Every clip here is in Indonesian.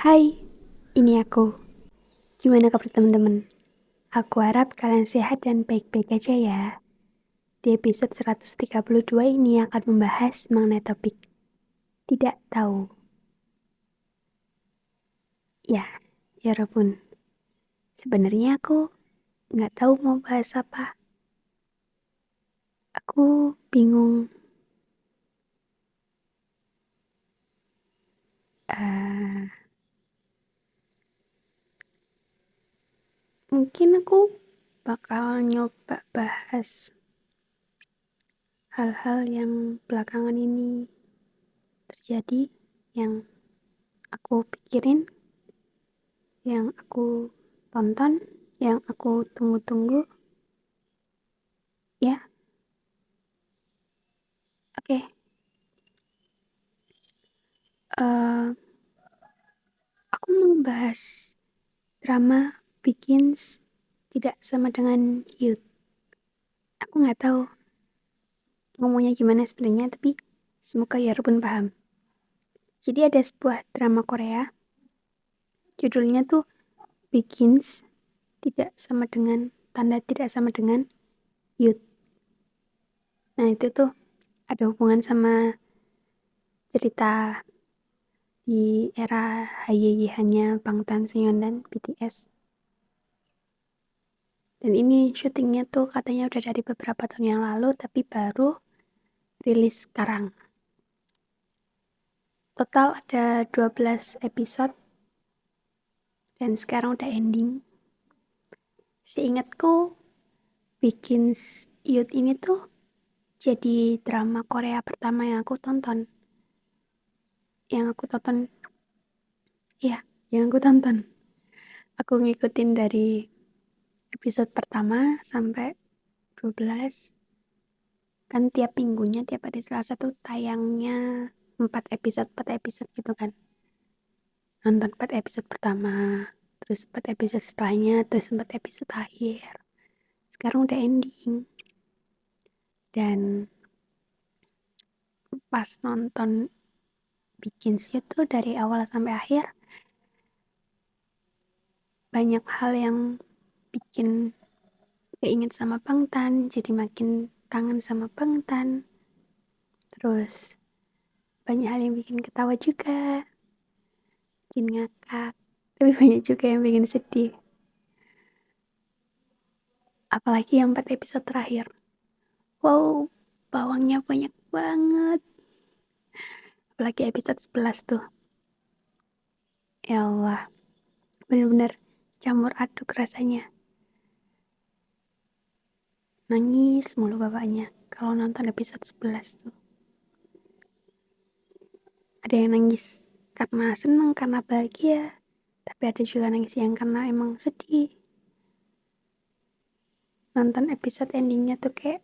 Hai, ini aku. Gimana kabar teman-teman? Aku harap kalian sehat dan baik-baik aja ya. Di episode 132 ini akan membahas mengenai topik tidak tahu. Ya, ya Robun. Sebenarnya aku nggak tahu mau bahas apa. Aku bingung. Eh, Mungkin aku bakal nyoba bahas hal-hal yang belakangan ini terjadi, yang aku pikirin, yang aku tonton, yang aku tunggu-tunggu. Ya, oke. Eh, aku mau bahas drama Begins tidak sama dengan Youth. Aku nggak tahu ngomongnya gimana sebenarnya, tapi semoga ya Rubun paham. Jadi ada sebuah drama Korea, judulnya tuh Begins tidak sama dengan tanda tidak sama dengan Youth. Nah itu tuh ada hubungan sama cerita di era HYY-nya Bangtan dan BTS. Dan ini syutingnya tuh katanya udah dari beberapa tahun yang lalu, tapi baru rilis sekarang. Total ada 12 episode dan sekarang udah ending. Seingatku, Begins Youth ini tuh jadi drama Korea pertama yang aku tonton. Yang aku tonton, ya, yang aku tonton. Aku ngikutin dari episode pertama sampai 12. Kan tiap minggunya, tiap hari Selasa tuh tayangnya 4 episode gitu kan. Nonton 4 episode pertama, terus 4 episode setelahnya, terus 4 episode akhir. Sekarang udah ending. Dan pas nonton bikin itu dari awal sampai akhir, banyak hal yang bikin keinget sama Bangtan, jadi makin kangen sama Bangtan. Terus banyak hal yang bikin ketawa juga, bikin ngakak, tapi banyak juga yang bikin sedih. Apalagi yang 4 episode terakhir. Wow, bawangnya banyak banget. Apalagi episode 11 tuh. Ya Allah, bener-bener campur aduk rasanya. Nangis mulu bapaknya kalau nonton episode 11 tuh. Ada yang nangis karena seneng, karena bahagia. Tapi ada juga nangis yang karena emang sedih. Nonton episode endingnya tuh kayak,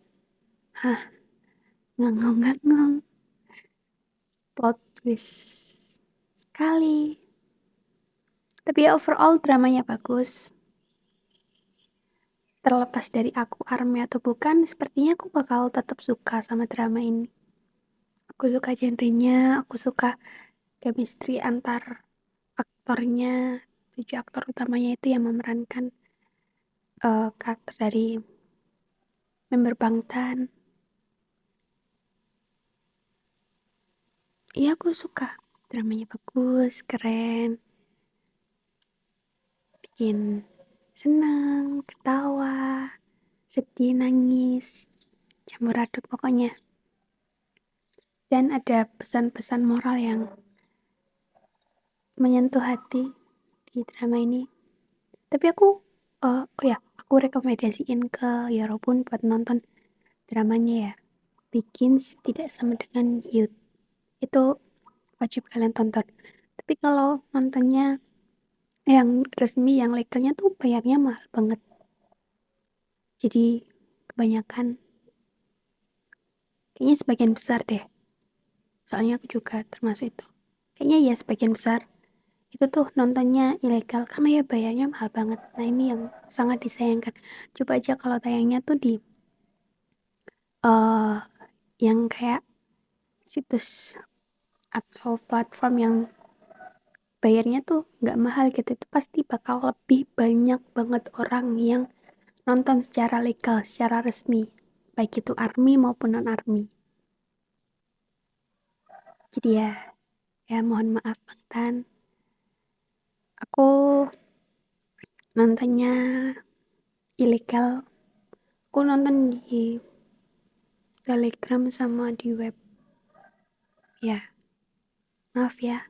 hah, ngangong-ngangong. Plot twist sekali. Tapi ya overall dramanya bagus. Terlepas dari aku ARMY atau bukan, sepertinya aku bakal tetap suka sama drama ini. Aku suka genrenya, aku suka chemistry antar aktornya. 7 aktor utamanya itu yang memerankan karakter dari member Bangtan. Iya aku suka. Dramanya bagus, keren, bikin senang, ketawa, sedih, nangis, campur aduk pokoknya. Dan ada pesan-pesan moral yang menyentuh hati di drama ini. Tapi aku, oh ya, aku rekomendasiin ke Yorobun buat nonton dramanya ya. Begins tidak sama dengan Youth. Itu wajib kalian tonton. Tapi kalau nontonnya yang resmi, yang legalnya tuh bayarnya mahal banget. Jadi kebanyakan, kayaknya sebagian besar deh. Soalnya aku juga termasuk itu. Kayaknya ya sebagian besar itu tuh nontonnya ilegal karena ya bayarnya mahal banget. Nah ini yang sangat disayangkan. Coba aja kalau tayangnya tuh di eh yang kayak situs atau platform yang bayarnya tuh nggak mahal gitu, itu pasti bakal lebih banyak banget orang yang nonton secara legal, secara resmi, baik itu ARMY maupun non ARMY. Jadi ya mohon maaf Bang Tan, aku nontonnya ilegal. Aku nonton di Telegram sama di web. Ya, maaf ya.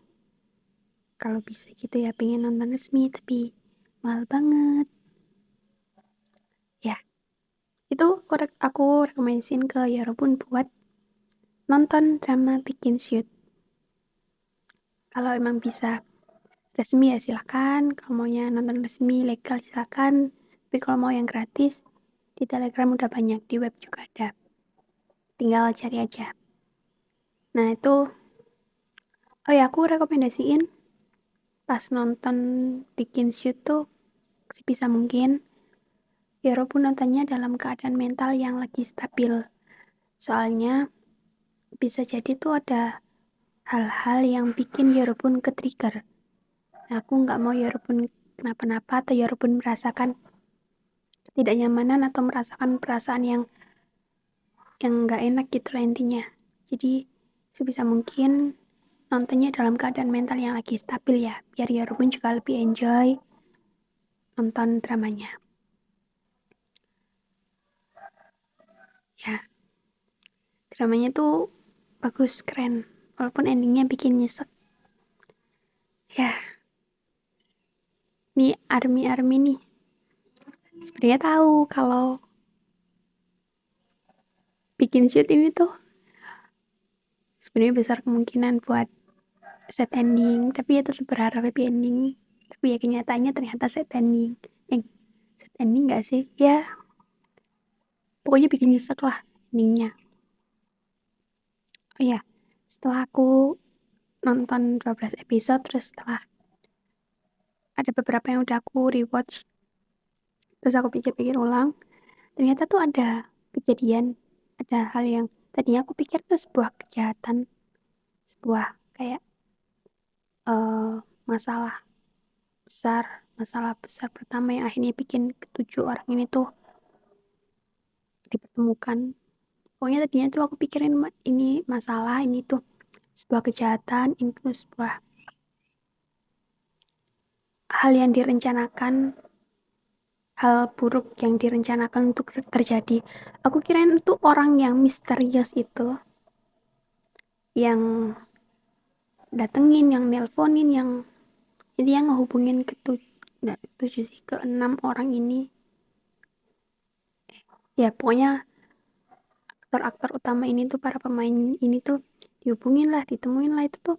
Kalau bisa gitu ya pengen nonton resmi tapi mahal banget. Ya, itu aku rekomendasiin ke Yorobun buat nonton drama Bikin Shoot. Kalau emang bisa resmi ya silakan. Kalau maunya nonton resmi legal silakan. Tapi kalau mau yang gratis di Telegram udah banyak, di web juga ada. Tinggal cari aja. Nah itu, oh ya aku rekomendasiin pas nonton Bikin Shoot tuh sebisa mungkin Yorobun nontonnya dalam keadaan mental yang lagi stabil. Soalnya bisa jadi tuh ada hal-hal yang bikin Yorobun ke-trigger. Nah, aku nggak mau Yorobun kenapa-napa atau Yorobun merasakan ketidaknyamanan atau merasakan perasaan yang nggak enak gitu lah intinya. Jadi sebisa mungkin nontonnya dalam keadaan mental yang lagi stabil ya, biar Yorobun juga lebih enjoy nonton dramanya. Ya, dramanya tuh bagus, keren. Walaupun endingnya bikin nyesek. Ya, nih army-army nih. Sebenarnya tahu kalau bikin shoot ini tuh sebenarnya besar kemungkinan buat set ending, tapi ya tetap berharap happy ending. Tapi ya kenyataannya ternyata set ending. Set ending gak sih? Ya, pokoknya bikin nyesek lah endingnya. Oh ya, setelah aku nonton 12 episode, terus setelah ada beberapa yang udah aku rewatch, terus aku pikir-pikir ulang, ternyata tuh ada kejadian, ada hal yang tadinya aku pikir tuh sebuah kejahatan, sebuah kayak uh, masalah besar, masalah besar pertama yang akhirnya bikin ketujuh orang ini tuh dipertemukan. Pokoknya tadinya tuh aku pikirin ini masalah, ini tuh sebuah kejahatan, ini tuh sebuah hal yang direncanakan, hal buruk yang direncanakan untuk terjadi. Aku kirain itu orang yang misterius itu, yang datengin, yang nelponin, yang jadi yang ngehubungin nggak tujuh sih, ke 6 orang ini. Ya pokoknya aktor-aktor utama ini tuh, para pemain ini tuh dihubungin lah, ditemuin lah, itu tuh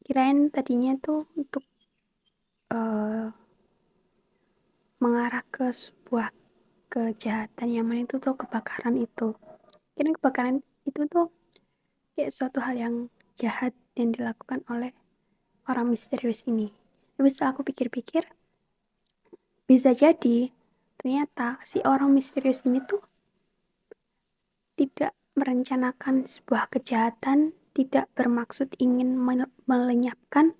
kirain tadinya tuh untuk uh, mengarah ke sebuah kejahatan yang mana itu tuh kebakaran itu. Kira kebakaran itu tuh kayak suatu hal yang jahat yang dilakukan oleh orang misterius ini. Tapi setelah aku pikir-pikir, bisa jadi ternyata si orang misterius ini tuh tidak merencanakan sebuah kejahatan, tidak bermaksud ingin melenyapkan,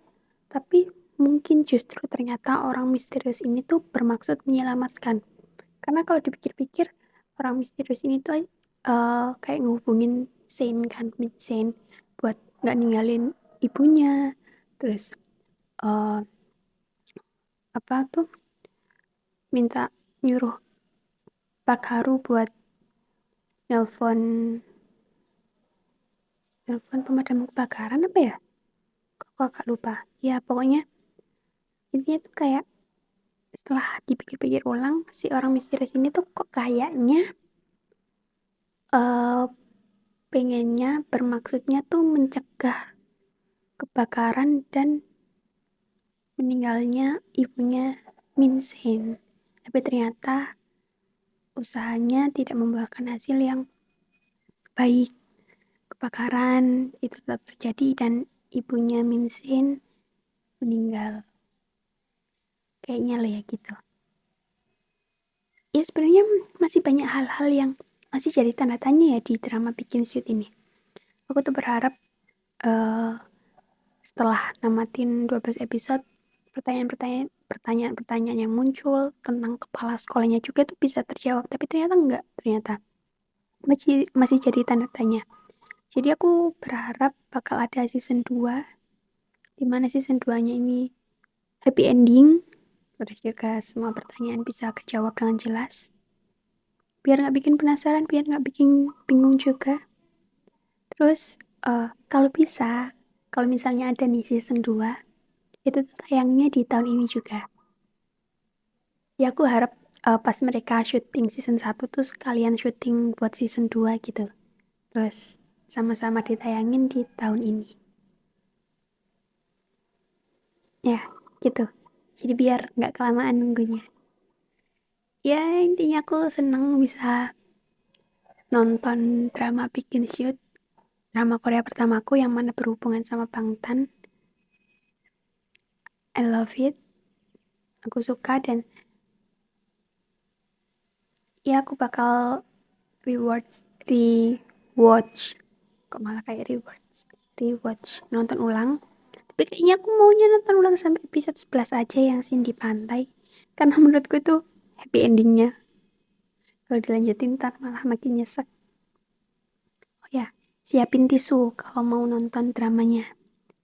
tapi mungkin justru ternyata orang misterius ini tuh bermaksud menyelamatkan. Karena kalau dipikir-pikir, orang misterius ini tuh kayak ngehubungin Saint kan, Saint buat nggak ninggalin ibunya, terus uh, apa tuh minta nyuruh Pak Haru buat nelpon nelpon pemadam kebakaran apa ya? Kok kakak lupa. Ya pokoknya intinya tuh kayak setelah dipikir-pikir ulang, si orang misterius ini tuh kok kayaknya uh, pengennya bermaksudnya tuh mencegah kebakaran dan meninggalnya ibunya Min Sen. Tapi ternyata usahanya tidak membuahkan hasil yang baik. Kebakaran itu tetap terjadi dan ibunya Min Sen meninggal. Kayaknya lah ya gitu. Ya sebenarnya masih banyak hal-hal yang masih jadi tanda tanya ya di drama Bikin Shoot ini. Aku tuh berharap uh, setelah namatin 12 episode, pertanyaan-pertanyaan yang muncul tentang kepala sekolahnya juga tuh bisa terjawab, tapi ternyata enggak, ternyata masih jadi tanda tanya. Jadi aku berharap bakal ada season 2, dimana season 2-nya ini happy ending, terus juga semua pertanyaan bisa kejawab dengan jelas, biar nggak bikin penasaran, biar nggak bikin bingung juga. Terus kalau bisa, kalau misalnya ada nih season 2, itu tuh tayangnya di tahun ini juga. Ya aku harap pas mereka syuting season 1 tuh sekalian syuting buat season 2 gitu. Terus sama-sama ditayangin di tahun ini. Ya, gitu. Jadi biar nggak kelamaan nunggunya. Ya intinya aku seneng bisa nonton drama Bikin Shoot. Drama Korea pertamaku yang mana berhubungan sama Bangtan. I love it. Aku suka dan ya aku bakal rewatch. Kok malah kayak rewatch, nonton ulang. Tapi kayaknya aku maunya nonton ulang sampai episode 11 aja yang scene di pantai. Karena menurutku itu happy endingnya. Kalau dilanjutin ntar malah makin nyesek. Oh ya, siapin tisu kalau mau nonton dramanya.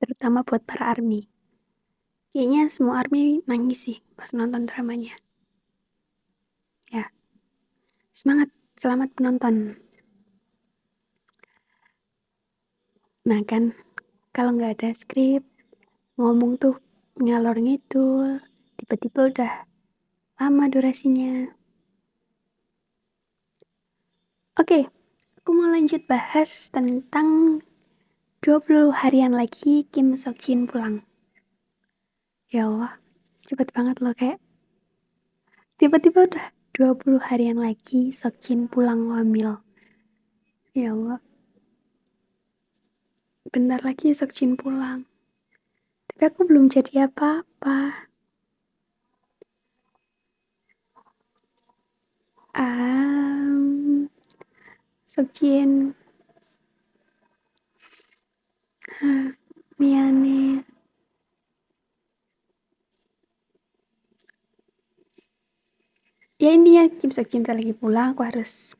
Terutama buat para ARMY. Kayaknya semua ARMY nangis sih pas nonton dramanya. Ya, semangat, selamat menonton. Nah kan, kalau nggak ada skrip, ngomong tuh ngalor ngidul, tiba-tiba udah lama durasinya. Oke, aku mau lanjut bahas tentang 20 harian lagi Kim Sok Jin pulang. Ya Allah, cepet banget loh, kayak tiba-tiba udah 20 harian lagi Sok Jin pulang hamil. Ya Allah, bentar lagi Sok Jin pulang. Tapi aku belum jadi apa-apa. Sok Jin, Miane. Ya intinya Kim Sok Jin lagi pulang, aku harus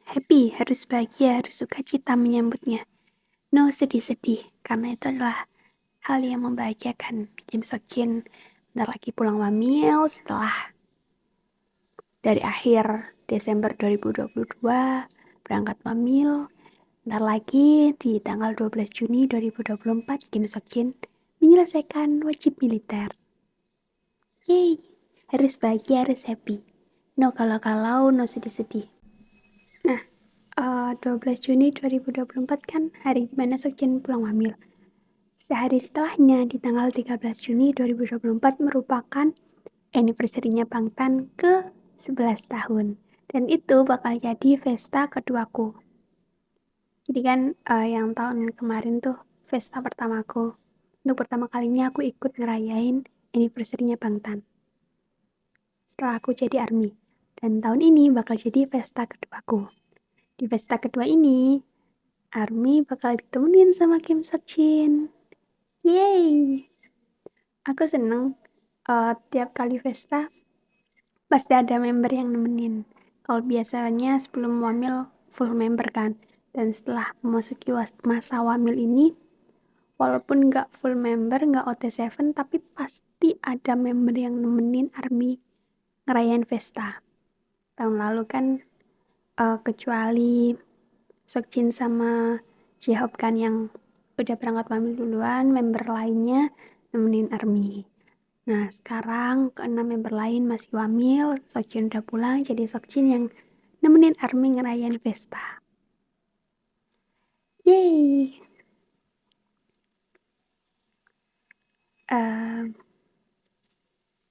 happy, harus bahagia, harus sukacita menyambutnya. No sedih-sedih, karena itu adalah hal yang membahagiakan. Kim Sok Jin bentar lagi pulang wamil setelah dari akhir Desember 2022 berangkat wamil. Bentar lagi di tanggal 12 Juni 2024 Kim Sok Jin menyelesaikan wajib militer. Yeay, harus bahagia, harus happy. No kalau-kalau, no sedih-sedih. Nah, 12 Juni 2024 kan hari dimana Sok Jin pulang wamil. Sehari setelahnya di tanggal 13 Juni 2024 merupakan anniversary-nya Bangtan ke 11 tahun. Dan itu bakal jadi Vesta keduaku. Jadi kan yang tahun kemarin tuh Vesta pertamaku. Untuk pertama kalinya aku ikut ngerayain anniversary-nya Bangtan. Setelah aku jadi ARMY. Dan tahun ini bakal jadi Vesta keduaku. Di Vesta kedua ini, ARMY bakal ditemenin sama Kim Sok Jin. Yeay! Aku seneng tiap kali Vesta pasti ada member yang nemenin. Kalau biasanya sebelum wamil full member kan. Dan setelah memasuki masa wamil ini, walaupun nggak full member, nggak OT7, tapi pasti ada member yang nemenin ARMY ngerayain Vesta. Tahun lalu kan kecuali Sokjin sama J-Hope kan yang udah berangkat wamil duluan, member lainnya nemenin ARMY. Nah sekarang keenam member lain masih wamil, Sokjin udah pulang, jadi Sokjin yang nemenin ARMY ngerayain Vesta. Yeay!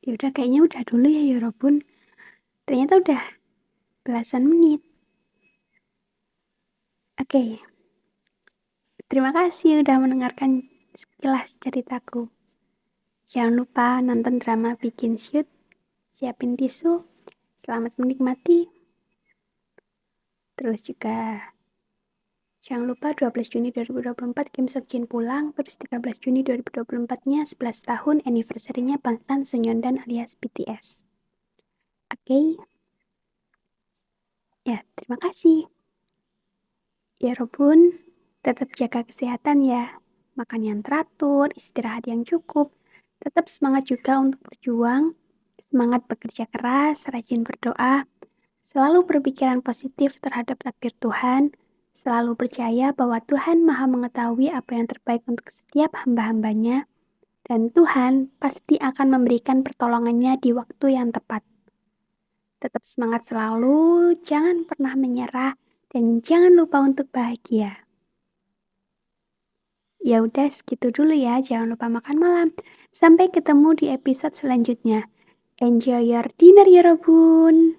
Yaudah kayaknya udah dulu ya Yorobun. Ternyata udah belasan menit. Oke, terima kasih udah mendengarkan sekilas ceritaku. Jangan lupa nonton drama Bikin Shoot, siapin tisu, selamat menikmati. Terus juga Jangan lupa 12 Juni 2024 Kim Seok Jin pulang, terus 13 Juni 2024-nya 11 tahun anniversary-nya Bangtan Sonyeondan alias BTS. Oke. Ya, terima kasih. Ya Robun, tetap jaga kesehatan ya. Makan yang teratur, istirahat yang cukup. Tetap semangat juga untuk berjuang. Semangat bekerja keras, rajin berdoa. Selalu berpikiran positif terhadap takdir Tuhan. Selalu percaya bahwa Tuhan Maha mengetahui apa yang terbaik untuk setiap hamba-hambanya. Dan Tuhan pasti akan memberikan pertolongannya di waktu yang tepat. Tetap semangat selalu, jangan pernah menyerah, dan jangan lupa untuk bahagia. Ya udah segitu dulu ya, jangan lupa makan malam. Sampai ketemu di episode selanjutnya. Enjoy your dinner ya Robun.